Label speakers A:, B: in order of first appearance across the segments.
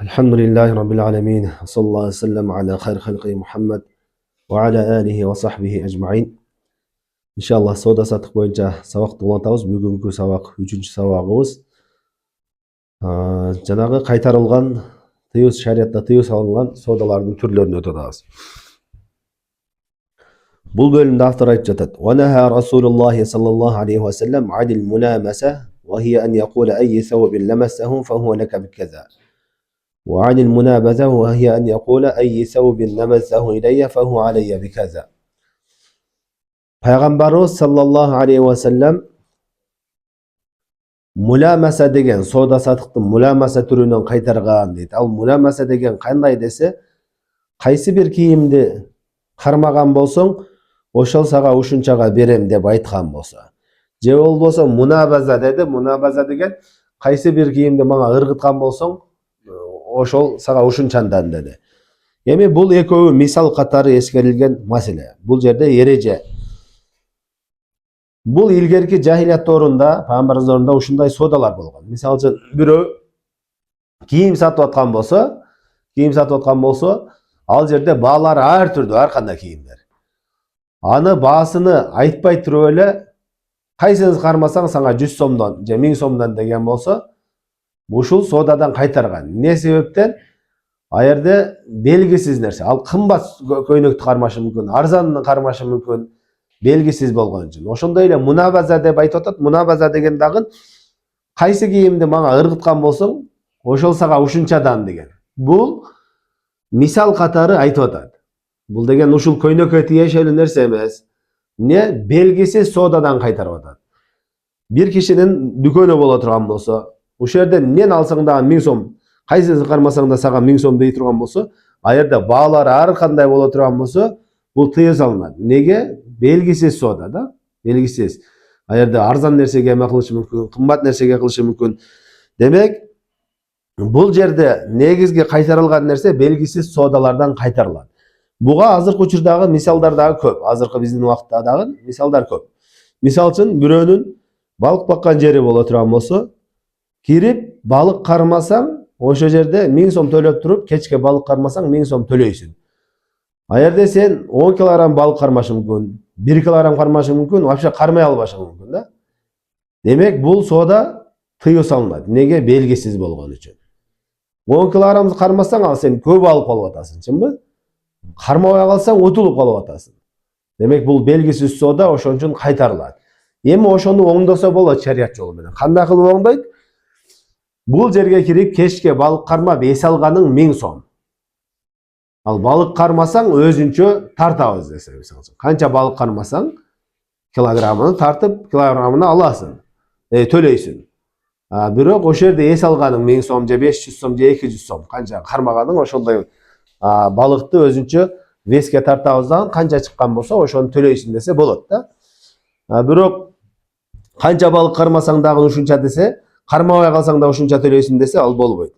A: Alhamdulillahi Rabbil Alamin. Sallallahu aleyhi ve sellem ala hayr halqi Muhammad ve ala alihi ve sahbihi ecmain. İnşallah сауда саттық бойынша сабақты улантабыз. Бүгінгі сабақ 3-ші сабағымыз. Жаңағы қайтарылған, шариатта тыю салынған саудалардың түрлерін өтеміз. Бұл бөлімде автор айтып жатады. وَنَهَى رسول الله صلى الله عليه وسلم عن الملامسة وهي أن يقول أي ثوب لمسه فهو لك بكذا. وعن المنابذة وهي أن يقول أي ثوب نبذه إلي فهو علي بكذا. Peygamberimiz sallallahu aleyhi ve sellem mulamasa деген сауда саттықтың mulamasa түрінен қайтарған дейді. Ал mulamasa деген қандай десе, қайсы бір киімді қармаған болсаң, ошол саға ушунчаға берем деп айтқан болса. Же ол болса munabazа деді. Munabazа деген қайсы бір киімді маңа ырғытқан болсаң, ошол сага ушунчандан деді. Эми бул экөөү мисал катары эскерилген маселе. Бул жерде эреже. Бул илгерки жахилият доорунда, пайгамбарыбыз доорунда ушундай соодалар болгон. Мисалы үчүн бирөө кийим сатып аткан болсо, ал жерде баалары ар түрдүү, ар кандай кийимдер. Аны баасыны айтпай туруп эле, кайсыңыз кармасаң сага 100 сомдон же 1000 сомдон деген болсо, ушул соодадан кайтарган. Не себептен? Аерде белгисиз нерсе. Ал кымбат көйнөктү кармашы мүмкүн, арзанын кармашы мүмкүн, белгисиз болгон үчүн. Ошондой эле munabazа деп айтып атат. Munabazа деген дагы кайсы кийимди мага ыргыткан болсоң, ошол сага ушунчадан деген. Бул мисал катары айтып атат. Бул деген ушул көйнөккө тиешелүү нерсе эмес. Не белгисиз соодадан кайтарып атат. Бир кишинин дүкөнү боло турган болсо, ошол жерде мен алсаң дагы 1000 сом, кайсысын кармасаң да сага 1000 сом дей турган болсо, а жерде баалары ар кандай боло турган болсо, бул тыюу салынат. Неге? Белгисиз соода да, белгисиз. А жерде арзан нерсеге эме кылышы мүмкүн, кымбат нерсеге кылышы мүмкүн. Демек, бул жерде негизги кайтарылган нерсе белгисиз соодалардан кайтарылат. Буга азыркы учурдагы мисалдар дагы көп. Азыркы биздин убакытта дагы мисалдар көп. Мисал үчүн бирөөнүн балык баккан жери боло турган болсо, кирип балык кармасаң, ошол жерде 1000 сом төлөп туруп, кечке балык кармасаң 1000 сом төлөйсүң. А жерде сен 10 килограмм балык кармашы мүмкүн, 1 килограмм кармашы мүмкүн, вообще кармай албашы мүмкүн да. Демек, бул соода тыюу салынат. Неге? Белгисиз болгон үчүн. 10 килограмм кармасаң, ал сен көп алып калып атасың, чынбы? Кармабай калсаң, утулуп калып атасың. Демек, бул белгисиз соода, ошон үчүн кайтарылат. Эми ошону оңдосо болот шарият жолу менен. Кандай кылып оңдойт? Бул жерге кирип кечке балык кармап эс алганың 1000 сом. Ал балык кармасаң өзүнчө тартабыз десе, канча балык кармасаң, килограммын тартып, килограммын аласың, төлөйсүң. Бирок ошол жерде эс алганың 1000 сом же 500 сом же 200 сом, канча кармаганың ошондой балыкты өзүнчө веске тартабыз дагы, канча чыккан болсо ошону төлөйсүң десе болот да. Бирок канча балык кармасаң дагы ушунча десе, кармабай калсаң да ушунча төлөйсүң десе, ал болбойт.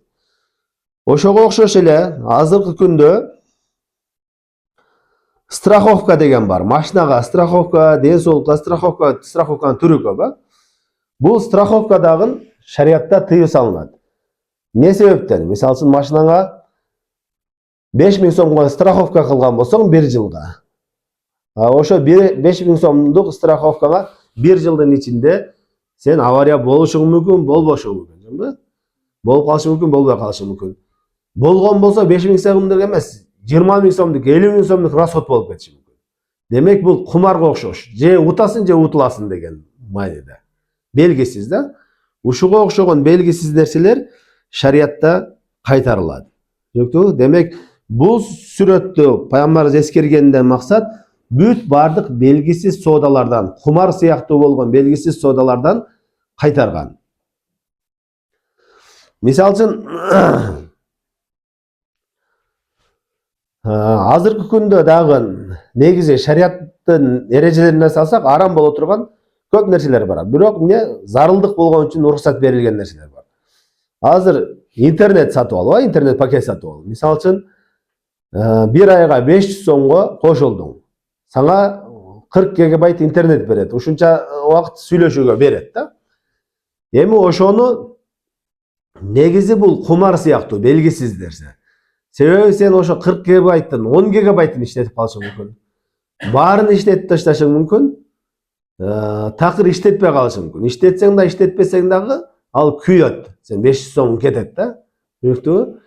A: Ошого окшош эле азыркы күндө страховка деген бар. Машинага страховка, ден соолукка страховканын түрү көп. Бул страховка дагы шариатта тыюу салынат. Не себептен? Мисалы үчүн машинаңа 5000 сомго страховка кылган болсоң 1 жылга. Ошо 5000 сомдук страховкага 1 жылдын ичинде сен авария болушу мүмкүн, болбошу мүмкүн. Болуп калышы мүмкүн, болбой калышы мүмкүн. Болгон болсо 5000 сомдук эмес, 20000 сомдук, 50000 сомдук расход болуп кетиши мүмкүн. Демек, бул кумарга окшош. Же утасың, же утуласың деген мааниде. Белгисиз да. Ушуга окшогон белгисиз нерселер шариатта кайтарылат. Демек, бул сүрөттү пайгамбарыбыз эскергенден максат бүт бардык белгисиз соодалардан, кумар сыяктуу болгон белгисиз соодалардан кайтарган. Мисалы үчүн азыркы күндө дагы негизи шариаттын эрежелерине салсак арам боло турган көп нерселер бар. Бирок зарылдык болгон үчүн уруксат берилген нерселер бар. Азыр интернет сатып алып, интернет пакет сатып алып. Мисалы үчүн бир айга 500 сомго кошулдуң. Сага 40 гигабайт интернет берет. Ушунча убакыт сүйлөшүүгө берет да. Эми ошону негизи бул кумар сыяктуу белгисиз нерсе. Себеби сен ошо 40 гигабайттын 10 гигабайтын иштетип калышың мүмкүн. Баарын иштетип ташташың мүмкүн. Такыр иштетпей калышың мүмкүн. Иштетсең да иштетпесең дагы ал күйөт. Сен 500 сом кетет да. Түшүнүктүүбү?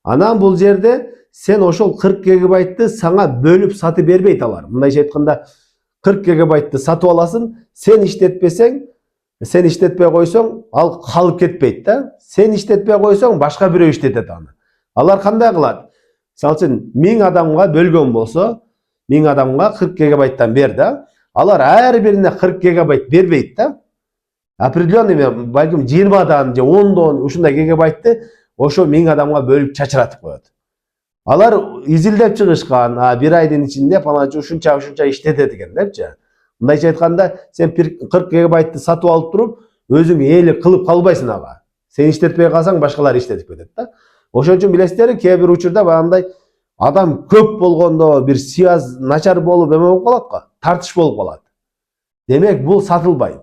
A: Анан бул жерде сен ошол 40 гигабайтты саңа бөлүп сатып бербейт алар. Мындайча айтканда 40 гигабайтты сатып аласың, сен иштетпесең, сен иштетпей койсоң, ал калып кетпейт да. Сен иштетпей койсоң, башка бирөө иштетет аны. Алар кандай кылат? Мисалы үчүн 1000 адамга бөлгөн болсо, 1000 адамга 40 гигабайттан бер да. Алар ар бирине 40 гигабайт бербейт да. Определенный, балким 20дан же 10дон ушундай гигабайтты ошо 1000 адамга бөлүп чачыратып коет. Алар изилдеп чыгышкан, бир айдын ичинде паланчы ушунча иштетет экен депчи. Мындайча айтканда, сен 40 гигабайтты сатып алып туруп, өзүң ээлик кылып калбайсың ага. Сен иштетпей калсаң, башкалар иштетип кетет да. Ошон үчүн билесиздерби, кээ бир учурда баягындай адам көп болгондо бир связь начар болуп эме болуп калат го, тартыш болуп калат. Демек, бул сатылбайт.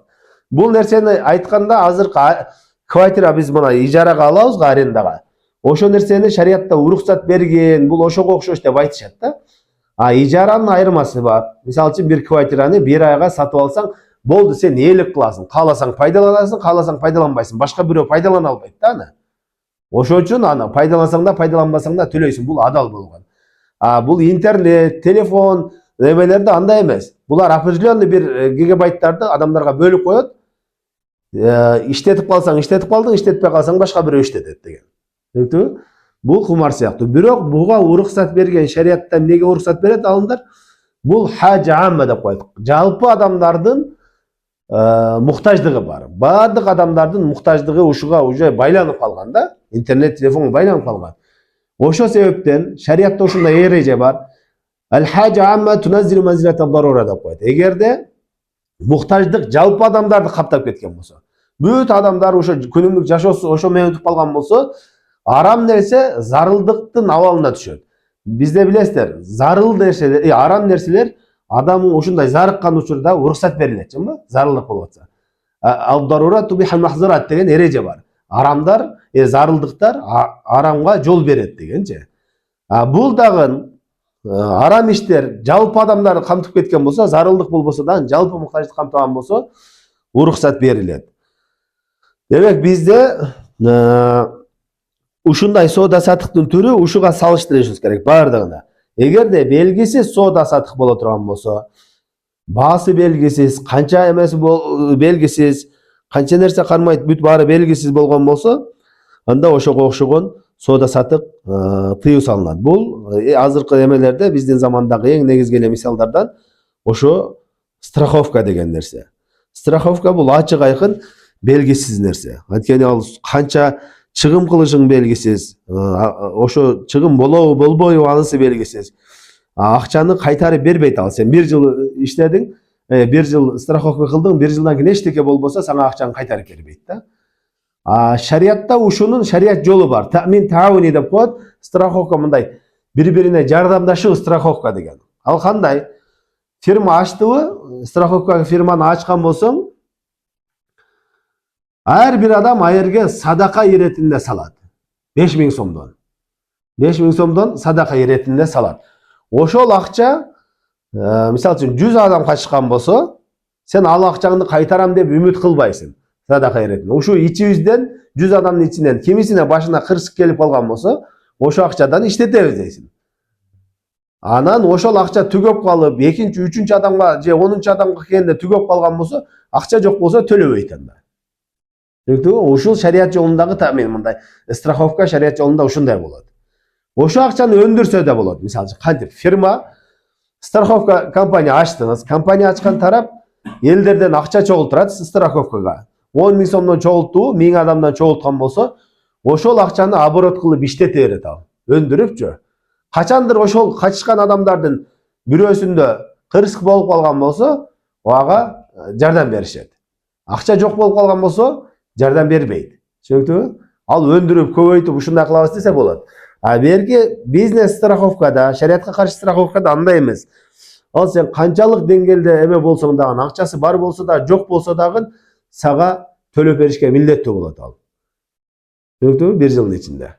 A: Бул нерсени айтканда азыркы квартира биз мына ижарага алабыз го, арендага. Ошо нерсени шариятта уруксат берген, бул ошого окшош деп айтышат да. Ижаранын айырмасы бар. Мисалы үчүн бир квартираны бир айга сатып алсаң, болду, сен ээлик кыласың. Кааласаң пайдаланасың, кааласаң пайдаланбайсың. Башка бирөө пайдалана албайт да аны. Ошон үчүн аны пайдалансаң да, пайдаланбасаң да төлөйсүң. Бул адал болгон. Бул интернет, телефон эмелерде андай эмес. Булар определенный бир гигабайттарды адамдарга бөлүп коет. Иштетип калсаң, иштетип калдың, иштетпей калсаң башка бирөө иштетет деген. Түшүнүктүбү? Бул кумар сыяктуу. Бирок буга уруксат берген шариятта эмнеге уруксат берет алымдар? Бул хажа амма деп коет. Жалпы адамдардын муктаждыгы бар. Баардык адамдардын муктаждыгы ушуга уже байланып калган да. Интернет, телефонго байланып калган. Ошо себептен шариятта ушундай эреже бар. Ал-хажа амма туназзилу манзилата дарура деп коет. Эгерде муктаждык жалпы адамдарды каптап кеткен болсо, бүт адамдар ошо күнүмдүк жашоосу ошо менен өтүп калган болсо, арам нерсе зарылдыктын абалына түшөт. Бизде билесиздер, зарыл нерселер, арам нерселер адамың ушундай зарыккан учурда уруксат берилет, чынбы? Зарылдык болуп атса. Ал-дарура тубихал махзурат деген эреже бар. Арамдар, зарылдыктар арамга жол берет дегенчи. Бул дагы арам иштер жалпы адамдарды камтып кеткен болсо, зарылдык болбосо да, жалпы муктаждык камтыган болсо, уруксат берилет. Демек бизде ушундай соода сатыктын түрү ушуга салыштырышыбыз керек баардыгына. Эгерде белгисиз соода сатык боло турган болсо, баасы белгисиз, канча эмеси белгисиз, канча нерсе кармайт, бүт баары белгисиз болгон болсо, анда ошого окшогон соода сатык тыюу салынат. Бул азыркы эмелерде биздин замандагы эң негизги эле мисалдардан ошо страховка деген нерсе. Страховка бул ачык айкын белгисиз нерсе. Анткени ал канча чыгым кылышың белгисиз, ошо чыгым болобу болбойбу анысы белгисиз. Акчаны кайтарып бербейт ал. Сен 1 жыл иштедиң, 1 жыл страховка кылдың, 1 жылдан кийин эчтеке болбосо сага акчаны кайтарып бербейт да. Шариятта ушунун шарият жолу бар. Таъмин тауни деп коет. Страховка мындай бири-бирине жардамдашуу страховка деген. Ал кандай? Фирма ачтыбы? Страховка фирманы ачкан болсоң, ар бир адам айырге садака иретинде салат. 5000 сомдон. 5000 сомдон садака иретинде салат. Ошол акча, мисалы үчүн 100 адам качкан болсо, сен ал акчаңды кайтарам деп үмүт кылбайсың. Садака иретинде. Ушу ичибизден 100 адамдын ичинен кимисине башына кырсык келип калган болсо, ошо акчадан иштетебиз дейсиң. Анан ошол акча түгөп калып, экинчи, үчүнчү адамга же 10-чу адамга келгенде түгөп калган болсо, акча жок болсо төлөбөйт анда. Ушул шарият жолундагы таъмин мындай. Страховка шарият жолунда ушундай болот. Ошо акчаны өндүрсө да болот. Мисалы кантип фирма страховка компания ачтыңыз. Компания ачкан тарап элдерден акча чогултурат страховкага. 10 000 сомдон чогулттуу, 1000 адамдан чогулткан болсо, ошол акчаны оборот кылып иштете берет ал. Өндүрүпчү. Качандыр ошол качышкан адамдардын бирөөсүндө кырсык болуп калган болсо, ага жардам беришет. Акча жок болуп калган болсо, жардам бербейт. Түшүнүктүбү? Ал өндүрүп, көбөйтүп ушундай кылабыз десе болот. Берки бизнес страховкада, шариятка каршы страховкада андай эмес. Ал сен канчалык деңгээлде эме болсоң дагы, акчасы бар болсо да, жок болсо дагы сага төлөп беришке милдеттүү болот ал. Түшүндүңүзбү? 1 жылдын ичинде.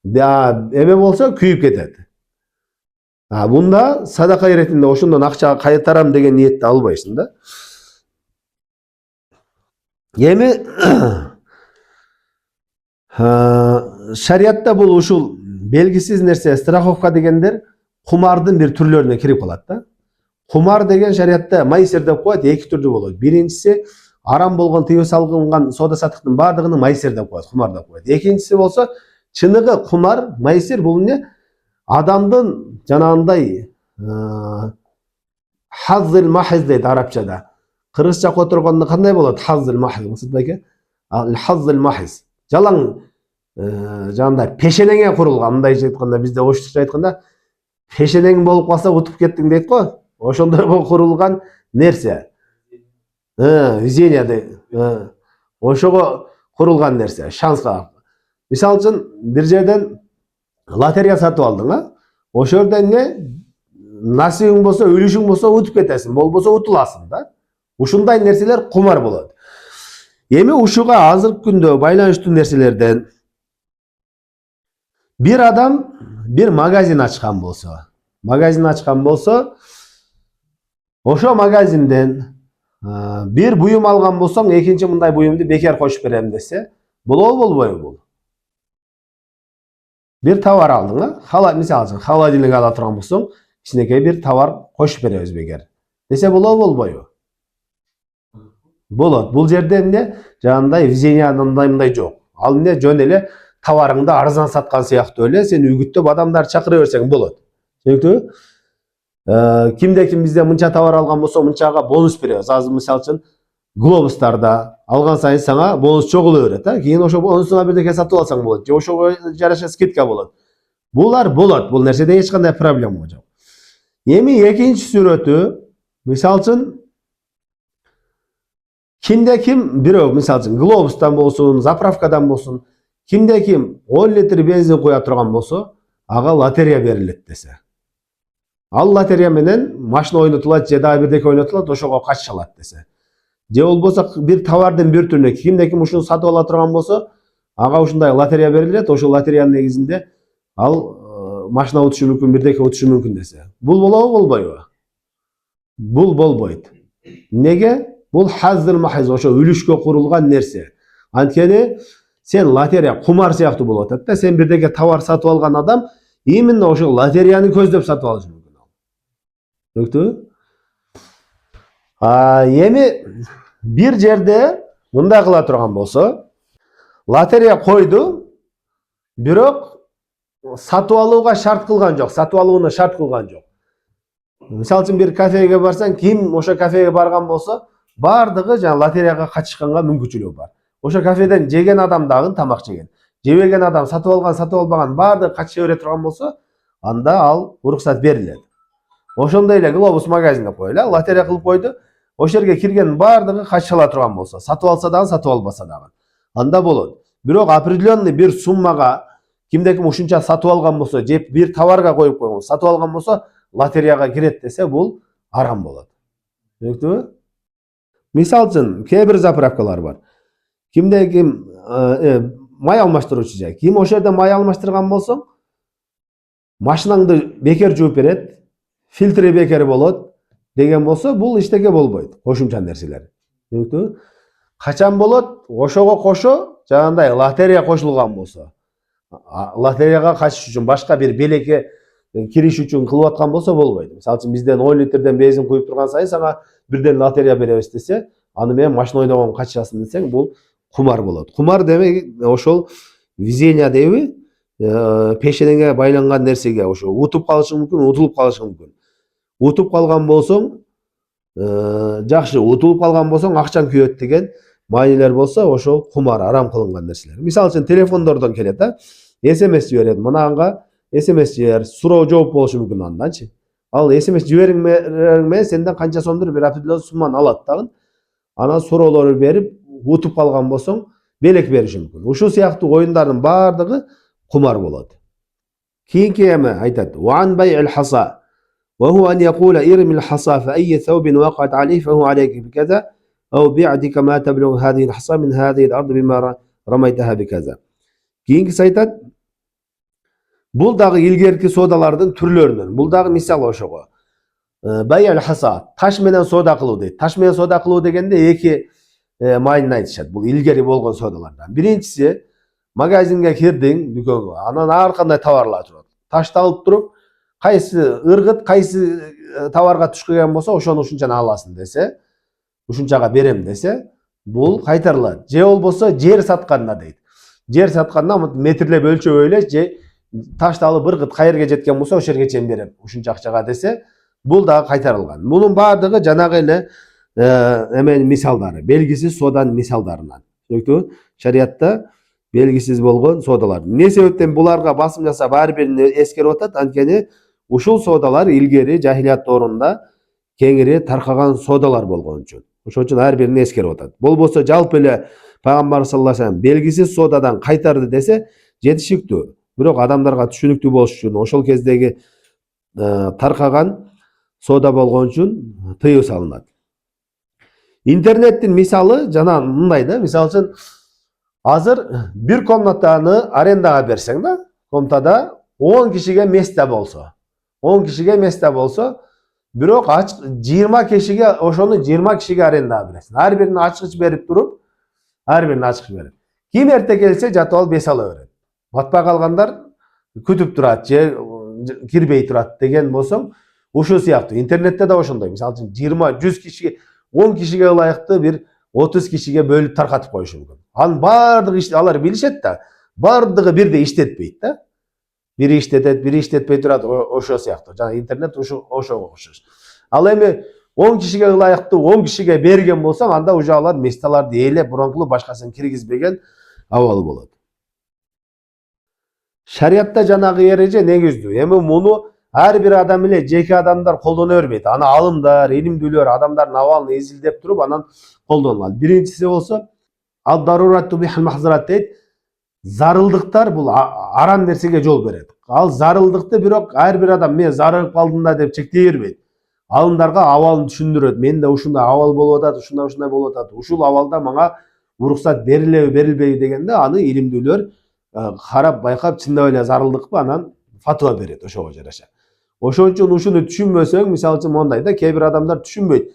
A: Эме болсо күйүп кетет. Бунда садака иретинде ошондон акча кайтарам деген ниетти албайсың да. Эми шариятта бул ушул белгисиз нерсе, страховка дегендер кумардын бир түрлөрүнө кирип калат да. Кумар деген шариятта майсер деп коет, эки түрдүү болот. Биринчиси арам болгон, тыюу салынган соода саттыктын баардыгын майсер деп коет, кумар деп коет. Экинчиси болсо чыныгы кумар, майсер бул эмне? Адамдын жанагындай хаззил махиз дейт арабчада. Кыргызча которгондо кандай болот? Хаззил махиз, Мусат байке? Хаззил махиз. Жалаң жанагындай пешенеңе курулган, мындайча айтканда, бизде оштурча айтканда, пешенең болуп калса утуп кеттиң дейт го. Ошондойго курулган нерсе. Везение дейт. Ошого курулган нерсе, шанска. Мисалы үчүн бир жерден лотерея сатып алдың, ошол жерде эмне? Насибиң болсо, үлүшүң болсо утуп кетесиң, болбосо утуласың да. Ушундай нерселер кумар болот. Эми ушуга азыркы күндө байланыштуу нерселерден бир адам бир магазин ачкан болсо, ошо магазинден бир буюм алган болсоң, экинчи мындай буюмду бекер кошуп берем десе, болобу болбойбу бул? Бир товар алдың, мисалы үчүн холодильник ала турган болсоң, кичинекей бир товар кошуп беребиз бекер десе, болобу болбойбу? Болот. Бул жерде эмне? Жанагындай везение мындай жок. Ал эмне? Жөн эле товарыңды арзан саткан сыяктуу эле сен үгүттөп адамдар чакыра берсең болот. Түшүнүктүбү? Кимде-ким бизде мынча товар алган болсо, мынчага бонус беребиз. Азыр мисалы үчүн глобустарда алган сайын сага бонус чогула берет, кийин ошо бонусуңа бирдеке сатып алсаң болот, же ошого жараша скидка болот. Булар болот. Бул нерседе эч кандай проблема жок. Эми экинчи сүрөтү, мисалы үчүн кимде-ким бирөө, мисалы үчүн глобустан болсун, заправкадан болсун, кимде-ким 10 литр бензин куя турган болсо, ага лотерея берилет десе. Ал лотерея менен машина ойнотулат, же дагы бирдеке ойнотулат, ошого катыша алат десе. Же болбосо бир товардын бир түрүнө кимде-ким ушуну сатып ала турган болсо, ага ушундай лотерея берилет, ошол лотереянын негизинде ал машина утушу мүмкүн, бирдеке утушу мүмкүн десе. Бул болобу болбойбу? Бул болбойт. Неге? Бул хаззил махиз, ошо үлүшкө курулган нерсе. Анткени сен лотерея кумар сыяктуу болуп атат да, сен бирдеке товар сатып алган адам именно ошол лотереяны көздөп сатып алышы мүмкүн. Түшүнүктүбү? Эми бир жерде мындай кыла турган болсо, лотерея койду, бирок сатып алууга шарт кылган жок, сатып алууну шарт кылган жок. Мисалы үчүн бир кафеге барсаң, ким ошо кафеге барган болсо, бардыгы жана лотереяга катышканга мүмкүнчүлүгү бар. Ошо кафеден жеген адам дагы тамак жеген, жебеген адам, сатып алган, сатып албаган бардыгы катыша бере турган болсо, анда ал уруксат берилет. Ошондой эле глобус магазин деп коелу, лотерея кылып койду, ошол жерге кирген бардыгы катыша ала турган болсо, сатып алса дагы, сатып албаса дагы, анда болот. Бирок определенный бир суммага кимде-ким ушунча сатып алган болсо, же бир товарга коюп койгон, сатып алган болсо, лотереяга кирет десе, бул арам болот. Түшүнүктүбү? Мисалы үчүн, кээ бир заправкалар бар. Кимде-ким май алмаштыруучу жай. Ким ошол жерде май алмаштырган болсоң, машинаңды бекер жууп берет, фильтри бекер болот деген болсо, бул эчтеке болбойт. Кошумча нерселер. Түшүнүктүбү? Качан болот? Ошого кошо жанагындай лотерея кошулган болсо. Лотереяга катышыш үчүн башка бир белекке кириш үчүн кылып аткан болсо болбойт. Мисалы үчүн бизден 10 литрден бензин куюп турган сайын сага бирден лотерея беребиз десе, аны менен машина ойногон катышасың десең, бул кумар болот. Кумар демек ошол везение дейби, пешенеңе байланган нерсеге ошо утуп калышың мүмкүн, утулуп калышың мүмкүн. Утуп калган болсоң, жакшы, утулуп калган болсоң акчаң күйөт деген маанилер болсо, ошол кумар, арам кылынган нерселер. Мисалы үчүн телефондордон келет, SMS жиберет, мынага SMS жибер, суроо жооп болушу мүмкүн анданчы. Ал SMS жибериң менен сенден канча сомдур бир определенный сумманы алат дагы. Анан суроолорду берип, утуп калган болсоң, белек бериши мүмкүн. Ушул сыяктуу оюндардын бардыгы кумар болот. Кийинки эме айтат: "Ван бай'ил хаса, ва хуа ан якула ирмил хаса фа айй thawbin waqa'at alayhi fa huwa alayka bikaza, aw bi'dika ma tablughu hadhihi al-hasa min hadhihi al-ard bima ramaytaha bikaza." Кийинкиси айтат, бул дагы илгерки содалардын түрлөрүнөн. Бул дагы мисал ошого. Байал хаса, таш менен соода кылуу дейт. Таш менен соода кылуу дегенде эки маанини айтышат. Бул илгери болгон соодалардан. Биринчиси, магазинге кирдиң, дүкөнгө. Анан ар кандай товарлар турат. Ташты алып туруп, кайсы ыргыт, кайсы товарга туш келген болсо, ошону ушунчаны аласың десе, ушунчага берем десе, бул кайтарылат. Же болбосо жер сатканда дейт. Жер сатканда метрлеп өлчөп эле, же ташты алып ыргыт кай жерге жеткен болсо, ошол жерге чейин берем, ушунча акчага десе, бул дагы кайтарылган. Мунун баардыгы жанагы эле эменин мисалдары, белгисиз сооданын мисалдарынан. Түшүнүктүбү? Шариатта белгисиз болгон соодалар. Эмне себептен буларга басым жасап ар бирин эскерип атат? Анткени ушул соодалар илгери жахилият доорунда кеңири таркаган соодалар болгон үчүн. Ошон үчүн ар бирин эскерип атат. Болбосо жалпы эле Пайгамбар саллаллаху алейхи вассалам белгисиз соодадан кайтарды десе жетишиктүү. Бирок адамдарга түшүнүктүү болуш үчүн ошол кездеги таркаган соода болгон үчүн тыюу салынат. Интернеттин мисалы жана мындай да, мисалы үчүн азыр бир комнатаны арендага берсең да, комнатада 10 кишиге месте болсо, 10 кишиге месте болсо, бирок 20 кишиге ошону 20 кишиге арендага бересиң. Ар бирине ачкыч берип туруп, ар бирине ачкыч берип. Ким эрте келсе жатып алып эс ала берет. Батпай калгандар күтүп турат, же кирбей турат деген болсоң, ошол сыяктуу. Интернетте да ошондой. Мисалы үчүн 20, 100 кишиге, 10 кишиге ылайыктуу бир 30 кишиге бөлүп таркатып коюш мүмкүн. Анын баардыгы алар билишет да, баардыгы бирдей иштетпейт да. Бири иштетет, бири иштетпей турат, ошол сыяктуу. Жана интернет ошого окшош. Ал эми 10 кишиге ылайыктуу 10 кишиге берген болсоң, анда уже алар месталарды ээлеп, буруңкулу башкасын киргизбеген абалы болот. Шариатта жанагы эреже негиздүү. Эми муну ар бир адам эле жеке адамдар колдоно бербейт. Аны алымдар, илимдүүлөр адамдардын абалын изилдеп туруп анан колдонулат. Биринчиси болсо ад-дарурат тубихул махзурат дейт. Зарылдыктар бул арам нерсеге жол берет. Ал зарылдыкты бирок ар бир адам мен зарыгып калдым да деп чектей бербейт. Алымдарга абалын түшүндүрөт. Менде ушундай абал болуп атат, ушундай болуп атат. Ушул абалда мага уруксат берилеби, берилбейби дегенде аны илимдүүлөр карап байкап чындап эле зарылдыкпы анан фатва берет ошого жараша. Ошон үчүн ушуну түшүнбөсөң, мисалы үчүн мондай да, кээ бир адамдар түшүнбөйт.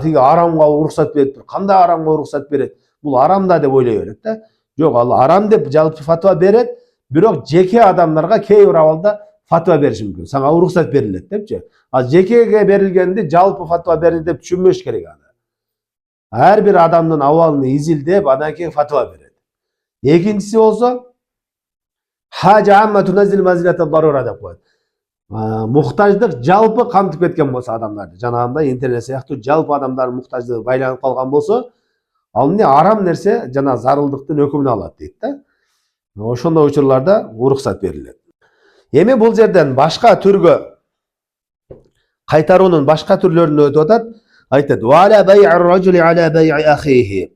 A: Тиги арамга уруксат берип тур. Кандай арамга уруксат берет? Бул арам да деп ойлой берет да. Жок, ал арам деп жалпы фатва берет, бирок жеке адамдарга кээ бир абалда фатва бериши мүмкүн. Сага уруксат берилет депчи. Ал жекеге берилгенди жалпы фатва берди деп түшүнбөш керек аны. Ар бир адамдын абалын изилдеп, андан кийин фатва берет. Экинчиси болсо хажа амма туназил мазилата дарура деп коет. Муктаждык жалпы камтып кеткен болсо адамдарды, жанагындай интернет сыяктуу жалпы адамдардын муктаждыгы байланып калган болсо, ал эмне арам нерсе жана зарылдыктын өкүмүн алат дейт да. Ошондой учурларда уруксат берилет. Эми бул жерден башка түргө кайтаруунун башка түрлөрүнө өтүп атат. Айтат: "Ва ала бай'ар раджули ала бай'i ахиhi."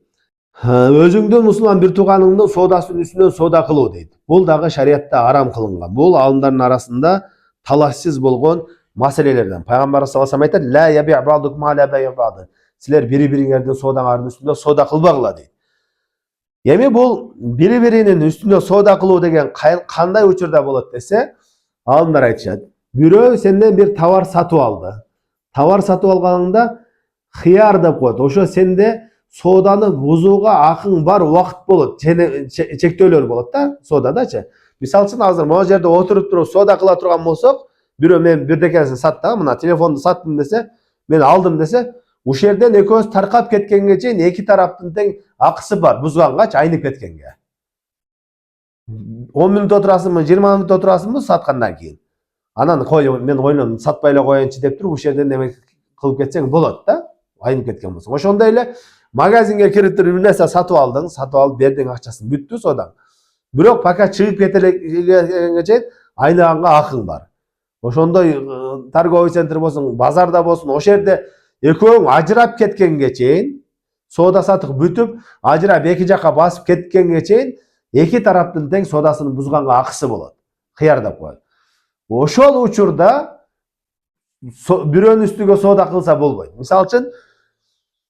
A: Өзүңдүн мусулман бир тууганыңдын соодасынын үстүнөн соода кылуу дейт. Бул дагы шариатта арам кылынган. Бул алымдардын арасында талашсыз болгон маселелерден. Пайгамбар саллаллаху алейхи вассалам айтат: "Ла яби' ба'дукум ала бай'i ба'д." Силер бири-бириңердин соодаңардын үстүндө соода кылбагыла дейт. Эми бул бири-биринин үстүндө соода кылуу деген кандай учурда болот десе, алымдар айтышат. Бирөө сенден бир товар сатып алды. Товар сатып алганыңда хыяр деп коет. Ошо сенде сооданы бузууга акың бар убакыт болот. Чектөөлөр болот да, соодадачы. Мисалы үчүн азыр могу жерде отуруп туруп соода кыла турган болсок, бирөө мен бирдекесин сатты, мына телефонду саттым десе, мен алдым десе, ушул жерден экөөбүз таркап кеткенге чейин эки тараптын тең акысы бар, бузгангачы айнып кеткенге. 10 мүнөт отурасыңбы, 20 мүнөт отурасыңбы саткандан кийин. Анан мен ойлондум, сатпай эле коеюнчу деп туруп ушул жерден неме кылып кетсең болот да, айнып кеткен болсоң. Ошондой эле магазинге кирип туруп бир нерсе сатып алып бердиң, акчасын бүттү соодаң. Бирок пока чыгып кетелегенге чейин айныганга акың бар. Ошондой торговый центр болсун, базарда болсун, ошол жерде экөөң ажырап кеткенге чейин, соода сатык бүтүп, ажырап эки жакка басып кеткенге чейин эки тараптын тең соодасын бузганга акысы болот. Хыяр деп коет. Ошол учурда бирөөнүн үстүгө соода кылса болбойт. Мисалы үчүн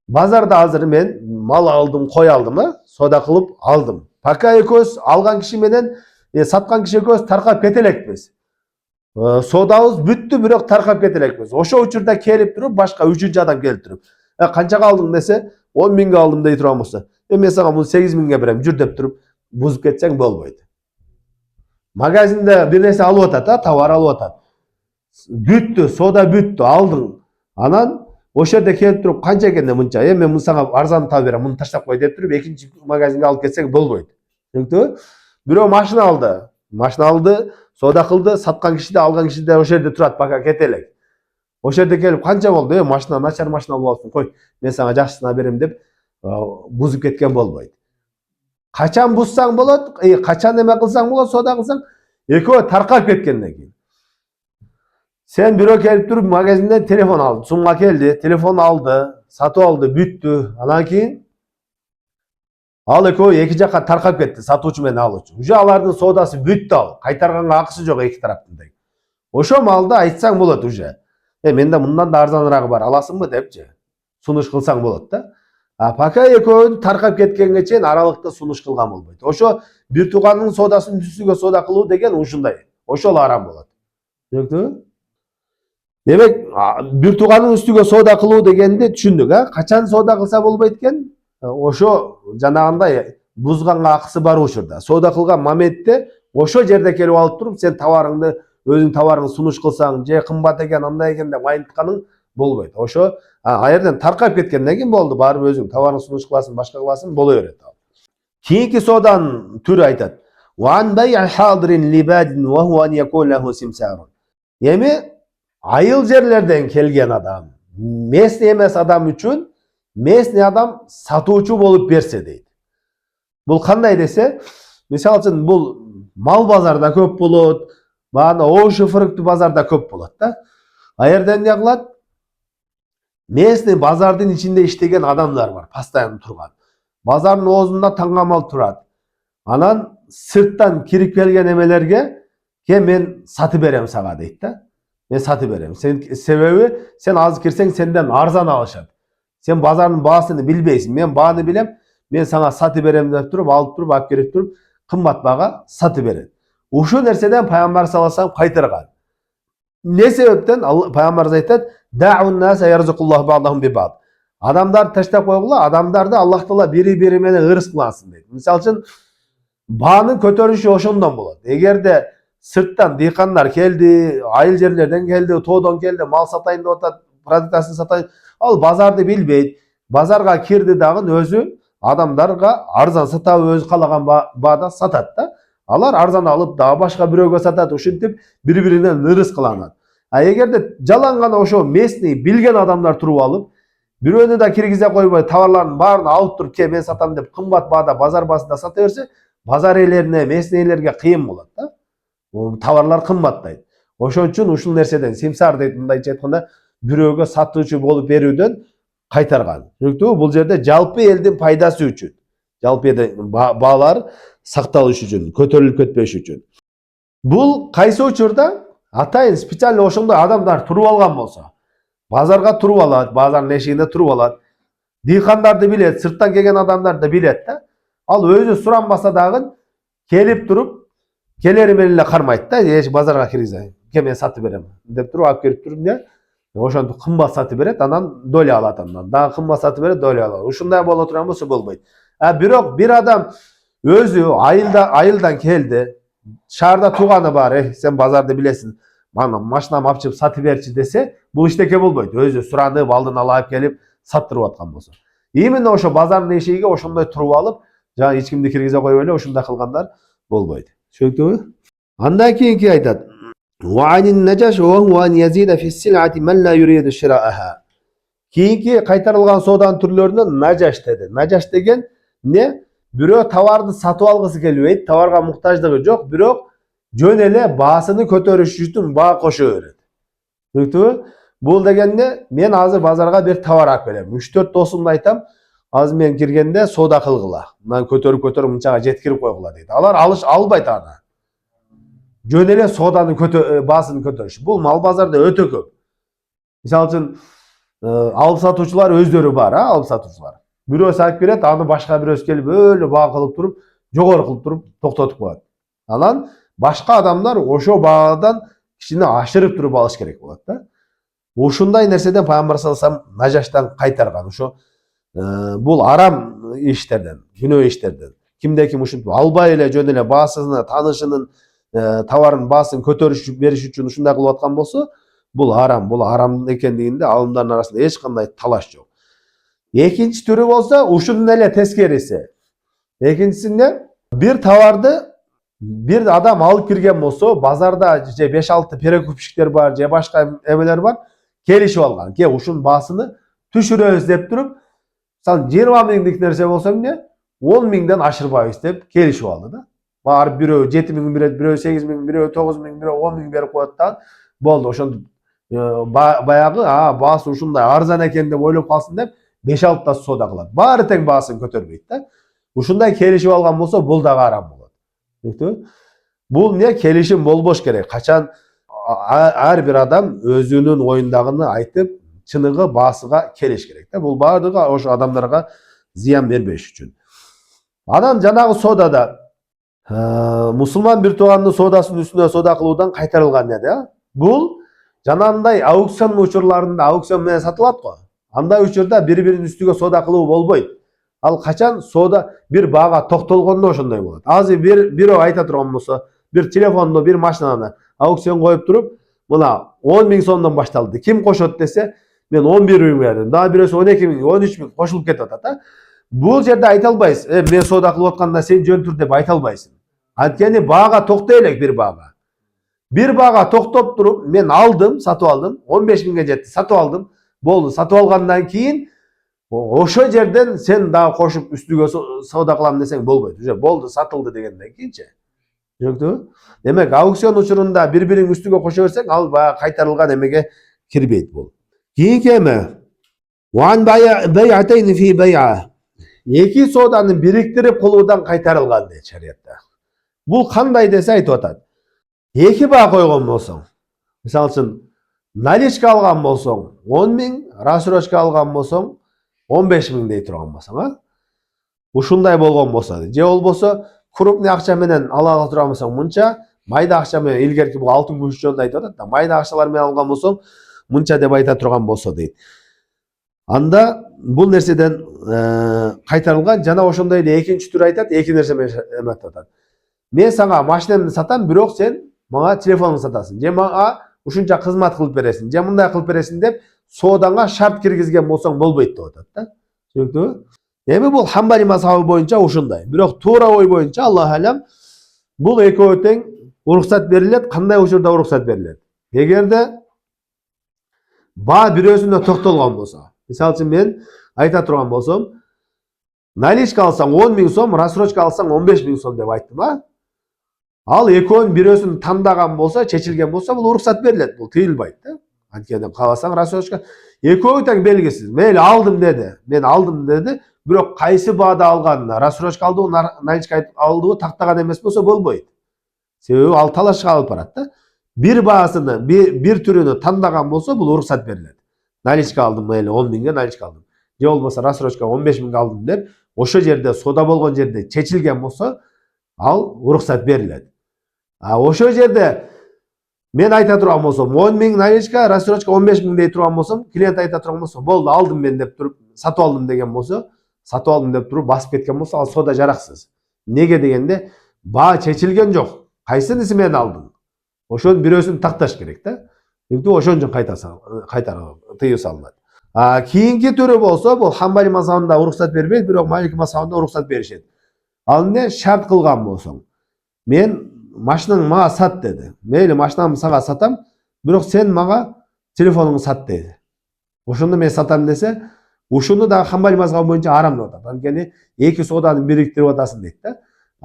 A: базарда азыр мен мал алдым, кой алдым, соода кылып алдым. Пока экөөбүз алган киши менен Saткан киши экөөбүз таркап кете элекпиз. Содабыз бүттү, бирок таркап кете элекпиз. Ошол учурда келип туруп башка үчүнчү адам келип туруп, канчага алдың десе, 10 миңге алдым дей турган болсо, мен сага муну 8 миңге берем, жүр деп туруп бузуп кетсең болбойт. Магазинде бир нерсе алып атат, товар алып атат. Бүттү, сода бүттү, алдың. Анан ошол жерде келип туруп канча экенде мынча, мен муну сага арзан таап берем, муну таштап кой деп туруп экинчи магазинге алып кетсең болбойт. Түшүнүктүбү? Бирөө машина алды, сода кылды, саткан киши да алган киши да ошол жерде турат, пока кете элек. Ошол жерде келип канча болду? Машина начар машина алып алыпсың, кой, мен сага жакшысына берем деп бузуп кеткен болбойт. Качан бузсаң болот, качан эме кылсаң болот, сода кылсаң, экөө таркап кеткенден кийин. Sen biro kelip turup magazinden telefon aldı. Sumga geldi, telefon aldı, satып aldı, büttü. Andan keyin al ekөө эки жакка таркап кетти, сатуучу менен алуучу. Уже алардын содасы бүттү ал. Кайтарганга акысы жок эки тараптын да. Ошол маалда айтсаң болот уже. Менде мындан да арзаныраагы бар, аласыңбы депчи. Сунуш кылсаң болот да. Пока экөө таркап кеткенге чейин аралыкта сунуш кылган болбойт. Ошо бир туугандын содасын үстүгө сода кылуу деген ушундай. Ошол арам болот. Түшүнүктүбү? Демек, бир тууганын үстүгө сода кылуу дегенди түшүндүк, Качан сода кылса болбойт экен? Ошо жанагындай бузганга акысы бар учурда. Сода кылган моментте ошол жерде келип алып туруп, сен товарыңды, өзүң товарыңды сунуш кылсаң, же кымбат экен, андай экен деп айынтканың болбойт. Ошо жерден таркап кеткенден кийин болду, барып өзүң товарыңды сунуш кыласың, башка кыласың, боло берет. Кийинки соданын түрү айтат. Ван бай'ал хадирин либадин ва хува ан якун лаху симсарун. Эми айыл жерлерден келген адам, местный эмес адам үчүн местный адам сатуучу болуп берсе дейт. Бул кандай десе, мисалы үчүн бул мал базарда көп болот, баана ошу фрукту базарда көп болот да. Жерден эмне кылат? Местный базардын ичинде иштеген адамдар бар, постоянно турган. Базардын оозунда таңгамал турат. Анан сырттан кирип келген эмелерге мен сатып берем сага дейт да. Мен сатып берем. Себеби сен азыр кирсең сенден арзан алышат. Сен базардын баасын билбейсиң. Мен бааны билем. Мен сага сатып берем деп туруп, алып келип туруп, кымбат баага сатып берет. Ушул нерседен Пайгамбар саллаллаху алейхи вассалам кайтарган. Не себептен? Пайгамбарыбыз айтат: "Даун нас ярзукуллаху ба'дахум би-ба'д." Адамдар таштап койгула, адамдарды Аллах Таала бири-бири менен ырыс кыласың дейт. Мисалы үчүн баанын көтөрүшү ошондон болот. Эгерде сырттан дыйкандар келди, айыл жерлерден келди, тоодон келди, мал сатайын деп атат, продуктасын сатайын. Ал базарды билбейт. Базарга кирди дагы өзү адамдарга арзан сатап, өзү калаган баада сатат да. Алар арзан алып, дагы башка бирөөгө сатат, ушинтип бири-биринен ырыс кыланат. Эгерде жалаң гана ошо местный билген адамдар туруп алып, бирөөнү да киргизе койбой, товарлардын баарын алып туруп, мен сатам деп кымбат баада базар башында сата берсе, базар ээлерине, местныйлерге кыйын болот да. Товарлар кымбаттайт. Ошон үчүн ушул нерседен симсар дейт, мындайча айтканда, бирөөгө сатуучу болуп берүүдөн кайтарган. Түшүнүктүбү? Бул жерде жалпы элдин пайдасы үчүн, жалпы элдин баалар сакталыш үчүн, көтөрүлүп кетпеш үчүн. Бул кайсы учурда атайын специально ошондой адамдар туруп алган болсо, базарга туруп алат, базардын эшигинде туруп алат, дыйкандарды билет, сырттан келген адамдарды билет да. Ал өзү суранбаса дагы келип туруп, келери менен эле кармайт да, базарга киргизе, мен сатып берем деп туруп алып келип туруп, ошентип кымбат сатып берет, анан доля алат, андан дагы кымбат сатып берет, доля алат. Ушундай боло турган болсо болбойт. Бирок бир адам өзү айылдан келди, шаарда тууганы бар, сен базарды билесиң, мана машинамды алып чыгып сатып берчи десе, бул иштеке болбойт. Өзү суранып, алдын ала алып келип саттырып аткан болсо. Именно ошо базардын эшигиге ошондой туруп алып, жана эч кимди киргизе койбой эле ушундай кылгандар болбойт. Түшүнүктүбү? Андан кийинки айтат: "Ва'анин najаш ва хува ан язида фи сил'ати ман ла юриду шира'аха." Кийинки кайтарылган соданын түрлөрүнөн najаш деди. Najаш деген эмне? Бирөө товарды сатып алгысы келбейт, товарга муктаждыгы жок, бирок жөн эле баасыны көтөрүш үчүн баа кошо берет. Түшүнүктүбү? Бул дегенде мен азыр базарга бир товар алып келем. 3-4 досумду айтам, азыр мен киргенде сода кылгыла. Мындан көтөрүп мынчага жеткирип койгула дейт. Алар албайт аны. Жөн эле соданын баасын көтөрүш. Бул мал базарда өтө көп. Мисалы үчүн алып сатуучулар өздөрү бар, алып сатуучулар. Бирөөсү алып берет, аны башка бирөөсү келип өлө баа кылып туруп, жогору кылып туруп токтотуп коет. Анан башка адамдар ошо баадан кичине ашырып туруп алыш керек болот да. Ушундай нерседен Пайгамбар саллаллаху алейхи вассалам нажаштан кайтарган. Ошо бул арам иштерден, күнөө иштерден. Кимде ким ушинтип албай эле жөн эле баасынын, таанышынын товарын баасын көтөрүш бериш үчүн ушундай кылып аткан болсо, бул арам экендигинде алымдардын арасында эч кандай талаш жок. Экинчи түрү болсо ушунун эле тескериси. Экинчисинде бир товарды бир адам алып кирген болсо, базарда же 5-6 перекупщиктер бар, же башка эмелер бар, келишип алган. Ке ушунун баасыны түшүрөбүз деп туруп, мисалы 20 миңдик нерсе болсо эмне 10 миңден ашырбайбыз деп келишип алды да. Барып бирөө 7 миң берет, бирөө 8 миң, бирөө 9 миң, бирөө 10 миң берип коет да. Болду, ошондо баягы баасы ушундай арзан экен деп ойлоп калсын деп 5-6 та соода кылат. Баары тең баасын көтөрбөйт да. Ушундай келишип алган болсо, бул дагы арам болот. Түшүндүңбү? Бул эмне келишим болбош керек. Качан ар бир адам өзүнүн оюндагыны айтып, чыныгы баасыга келиш керек да. Бул баардыгы ошо адамдарга зыян бербеш үчүн. Анан жанагы соодада мусулман бир туугандын соодасынын үстүнө соода кылуудан кайтарылган эди. Бул жанагындай аукцион учурларында аукцион менен сатылат го. Андай учурда бири-биринин үстүгө соода кылуу болбойт. Ал качан соода бир баага токтолгондо ошондой болот. Азыр бирөө айта турган болсо, бир телефонду, бир машинаны аукцион коюп туруп, мына 10 миң сомдон башталды. Ким кошот десе, мен 11 миң бердим. Дагы бирөөсү 12 миң, 13 миң кошулуп кетип атат да. Бул жерде айта албайсыз. Мен соода кылып атканда сен жөн тур деп айта албайсың. Анткени баага токтой элек бир баага. Бир баага токтоп туруп, мен алдым, сатып алдым, 15 миңге жетти, сатып алдым. Болду, сатып алгандан кийин ошо жерден сен дагы кошуп үстүгө соода кылам десең болбойт. Уже болду, сатылды дегенден кийинчи. Түшүндүңбү? Демек, аукцион учурунда бири-бириң үстүгө кошо берсең, ал баягы кайтарылган эмеге кирбейт бул. Кийинки эме Ван бай'атайни фи бай'a. Эки сооданы бириктирип кылуудан кайтарылган дейт шариятта. Бул кандай десе айтып атат. Эки баа койгон болсоң, мисалы үчүн наличка алган болсоң 10 миң, рассрочка алган болсоң 15 миң дей турган болсоң, ушундай болгон болсо, же болбосо крупный акча менен ала турган болсоң мынча, майда акча менен илгерки бул алтын күмүш жөнүндө айтып атат да, майда акчалар менен алган болсоң мынча деп айта турган болсо дейт. Анда бул нерседен кайтарылган. Жана ошондой эле экинчи түр айтат, эки нерсе менен эметип атат. Мен сага машинамды сатам, бирок сен мага телефонуңду сатасың, же мага ушунча кызмат кылып бересиң, же мындай кылып бересиң деп соодаңа шарт киргизген болсоң болбойт деп атат да. Түшүнүктүбү? Эми бул Хамбали мазхабы боюнча ушундай. Бирок туура ой боюнча Аллах алам бул экөө тең уруксат берилет. Кандай учурда уруксат берилет? Эгерде баа бирөөсүнө токтолгон болсо, мисалы үчүн мен айта турган болсом, наличка алсаң 10 миң сом, рассрочка алсаң 15 миң сом деп айттым, Ал экөөнүн бирөөсүн тандаган болсо, чечилген болсо, бул уруксат берилет, бул тыйылбайт да. Анткени кааласаң рассрочка экөө тең белгисиз. Мейли алдым деди, мен алдым деди, бирок кайсы баада алганына, рассрочка алдыбы, наличка алдыбы тактаган эмес болсо болбойт. Себеби ал талашка алып барат да. Бир баасыны, бир түрүнү тандаган болсо, бул уруксат берилет. Наличка алдым, мейли 10 миңге наличка алдым. Же болбосо рассрочка 15 миңге алдым деп, ошо жерде соода болгон жерде чечилген болсо, ал уруксат берилет. Ошо жерде мен айта турган болсом, 10 миң наличка, рассрочка 15 миң дей турган болсом, клиент айта турган болсо, болду, алдым мен деп туруп, сатып алдым деген болсо, сатып алдым деп туруп басып кеткен болсо, ал соода жараксыз. Неге дегенде, баа чечилген жок. Кайсынысын мен алдым? Ошонун бирөөсүн такташ керек да. Ошон үчүн кайтарып тыюу салынат. Кийинки түрү болсо, бул Хамбали мазхабында уруксат бербейт, бирок Малики мазхабында уруксат беришет. Ал эмне? Шарт кылган болсоң. Мен машинаңды мага сат деди. Мейли машинамды сага сатам, бирок сен мага телефонуңду сат деди. Ошондо мен сатам десе, ушуну да Хамбали мазхабы боюнча арам деп атат. Анткени эки сооданы бириктирип атасың дейт да.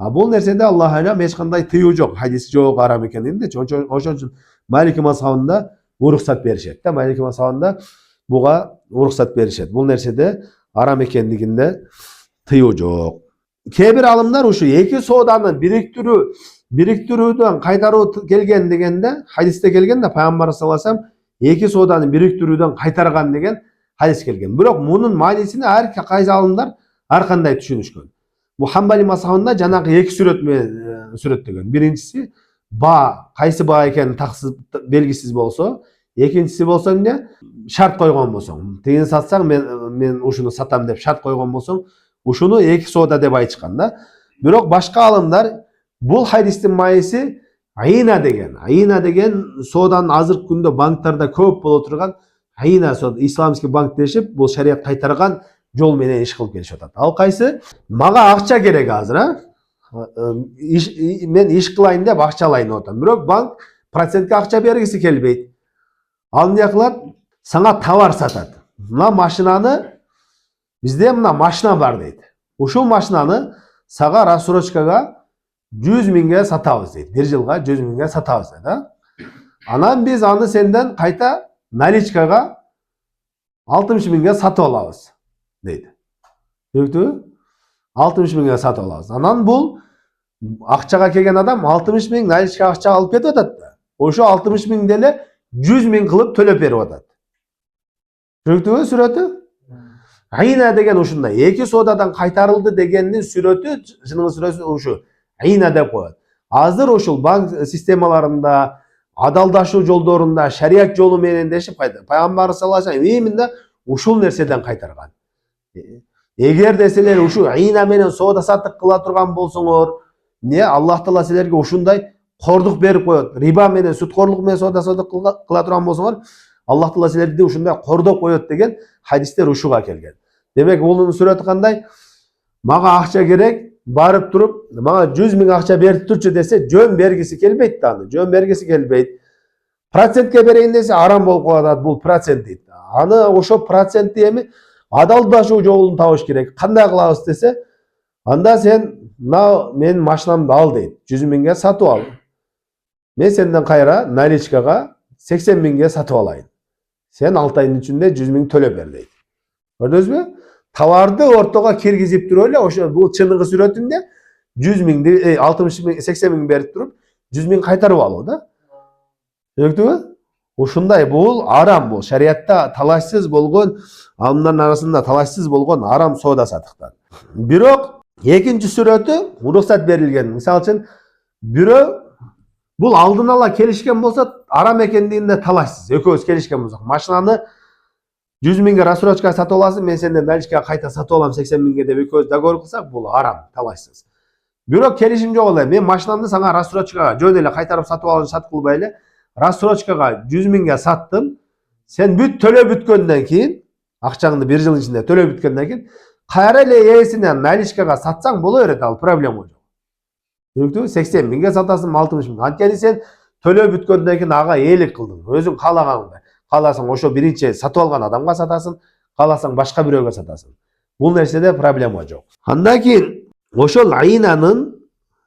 A: Бул нерседе Аллах алам эч кандай тыюу жок, хадис жок арам экенинде. Ошон үчүн Малики мазхабында уруксат беришет да. Малики мазхабында буга уруксат беришет. Бул нерседе арам экендигинде тыюу жок. Кээ бир алымдар ушу эки сооданы бириктирүүдөн кайтаруу келген дегенде, хадисте келген да, Пайгамбар саллаллаху алейхи вассалам эки сооданы бириктирүүдөн кайтарган деген хадис келген. Бирок мунун маанисин ар кайсы алымдар ар кандай түшүнүшкөн. Бул Хамбали мазхабында жанагы эки сүрөт менен сүрөттөгөн. Биринчиси ба, кайсы ба экени таксыз белгисиз болсо, экинчиси болсо эмне? Шарт койгон болсоң, тигини сатсаң мен ушуну сатам деп шарт койгон болсоң, ушуну эки соода деп айтышкан да. Бирок башка алымдар бул хадистин майыси айна деген сооданын азыркы күндө банктарда көп боло турган айна соода, исламский банк дешип, бул шарият кайтарган жол менен иш кылып келишип атат. Ал кайсы? Мага акча керек азыр, мен иш кылайын деп акча алайын деп атам. Бирок банк процентке акча бергиси келбейт. Ал эмне кылат? Сага товар сатат. Мына машинаны, бизде мына машина бар дейт. Ушул машинаны сага рассрочкага 100 миңге сатабыз дейт. Бир жылга 100 миңге сатабыз дейт. Анан биз аны сенден кайта наличкага 60 миңге сатып алабыз дейт. Түшүнүктүбү? 60 миңге сатып алабыз. Анан бул акчага келген адам 60 миң наличка акча алып кетип атат да. Ошо 60 миң деле 100 миң кылып төлөп берип атат. Түшүнүктүбү сүрөтү? Айна деген ушундай. Эки соодадан кайтарылды дегендин сүрөтү, чыныгы сүрөтү ушу. Айна деп коет. Азыр ушул банк системаларында, адалдашуу жолдорунда шарият жолу менен дешип кайта. Пайгамбар саллаллаху алейхи ва саллям именно ушул нерседен кайтарган. Эгер де силер ушу айна менен соода саттык кыла турган болсоңор, Аллах Таала силерге ушундай кордук берип коет. Риба менен, сүткорлук менен соода кыла турган болсоңор, Аллах Таала силерди ушундай кордоп коет деген хадистер ушуга келген. Демек, бул сүрөтү кандай? Мага акча керек, барып туруп, мага 100 миң акча берип турчу десе, жөн бергиси келбейт да аны. Жөн бергиси келбейт. Процентке берейин десе, арам болуп калат бул процент дейт. Аны ошо процентти эми адалдашуу жолун табыш керек. Кандай кылабыз десе, анда сен мына менин машинамды ал дейт. 100 миңге сатып ал. Мен сенден кайра наличкага 80 миңге сатып алайын. Сен 6 айдын ичинде 100 миң төлөп бер дейт. Көрдүңүзбү? Товарды ортого киргизип туруп эле ошо бул чыныгы сүрөтүндө 100 миңди 60 миң 80 миң берип туруп 100 миң кайтарып алуу да. Түшүнүктүбү? Ушундай бул арам, бул шариятта талашсыз болгон, алымдардын арасында талашсыз болгон арам соода саттыктан. Бирок экинчи сүрөтү уруксат берилген. Мисалы үчүн бирөө бул алдын ала келишкен болсо арам экендигинде талашсыз. Экөөбүз келишкен болсок, машинаны 100 миңге рассрочка сатып аласың, мен сенден наличкага кайта сатып алам 80 миңге деп экөөбүз договор кылсак, бул арам, талашсыз. Бирок келишим жок эле, мен машинамды сага рассрочкага жөн эле кайтарып сатып алып шарт кылбай эле, рассрочкага 100 миңге саттым. Сен бүт төлөп бүткөндөн кийин, акчаңды 1 жыл ичинде төлөп бүткөндөн кийин, кайра эле ээсине наличкага сатсаң боло берет, ал проблема жок. Түшүнүктүбү? 80 миңге сатасың, 60 миң. Анткени сен төлөп бүткөндөн кийин ага ээлик кылдың. Өзүң каалагандай. Кааласаң ошо биринчи сатып алган адамга сатасың, кааласаң башка бирөөгө сатасың. Бул нерседе проблема жок. Андан кийин ошол айнанын,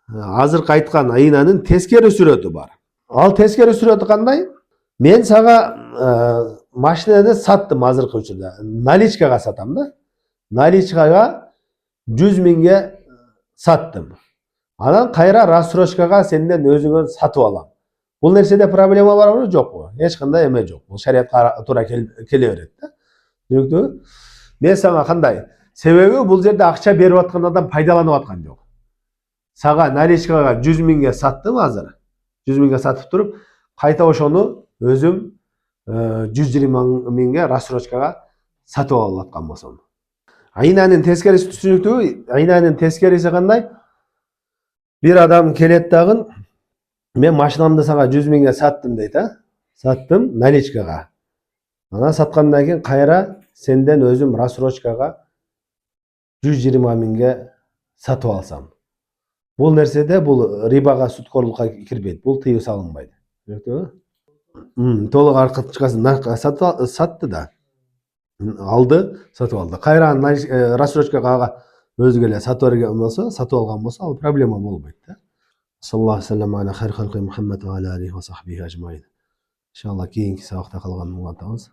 A: азыркы айткан айнанын тескери сүрөтү бар. Ал тескери сүрөтү кандай? Мен сага машинаны саттым азыркы учурда. Наличкага сатам да. Наличкага 100 миңге саттым. Анан кайра рассрочкага сенден өзүңөн сатып алам. Бул нерседе проблема барбы, жокпу? Эч кандай эме жок. Бул шариятка туура келе берет да. Түшүнүктүбү? Мен сага кандай? Себеби бул жерде акча берип аткан адам пайдаланып аткан жок. Сага наличкага 100 миңге саттым азыр. 100 миңге сатып туруп, кайта ошону өзүм 120 миңге рассрочкага сатып алып аткан болсом. Айнанын тескериси, түшүнүктүбү? Айнанын тескериси кандай? Bir adam келет дагы, мен машинамды сага 100 миңге саттым дейт, саттым наличкага. Анан саткандан кийин кайра сенден өзүм рассрочкага 120 миңге сатып алсам. Бул нерседе бул рибага, сүткорлукка кирбейт. Бул тыюу салынбайт. Түшүнүктүбү? Толук аркачкасын сатты да. Алды, сатып алды. Кайра рассрочкага ага өзгө эле сатып берген болсо, сатып алган болсо, ал проблема болбойт да. Саллаллаху алейхи ва саллям ала хайр халқи Мухаммад ва ала алейхи ва сахбихи ажмаин. Иншалла кийинки сабакта калганын улантабыз.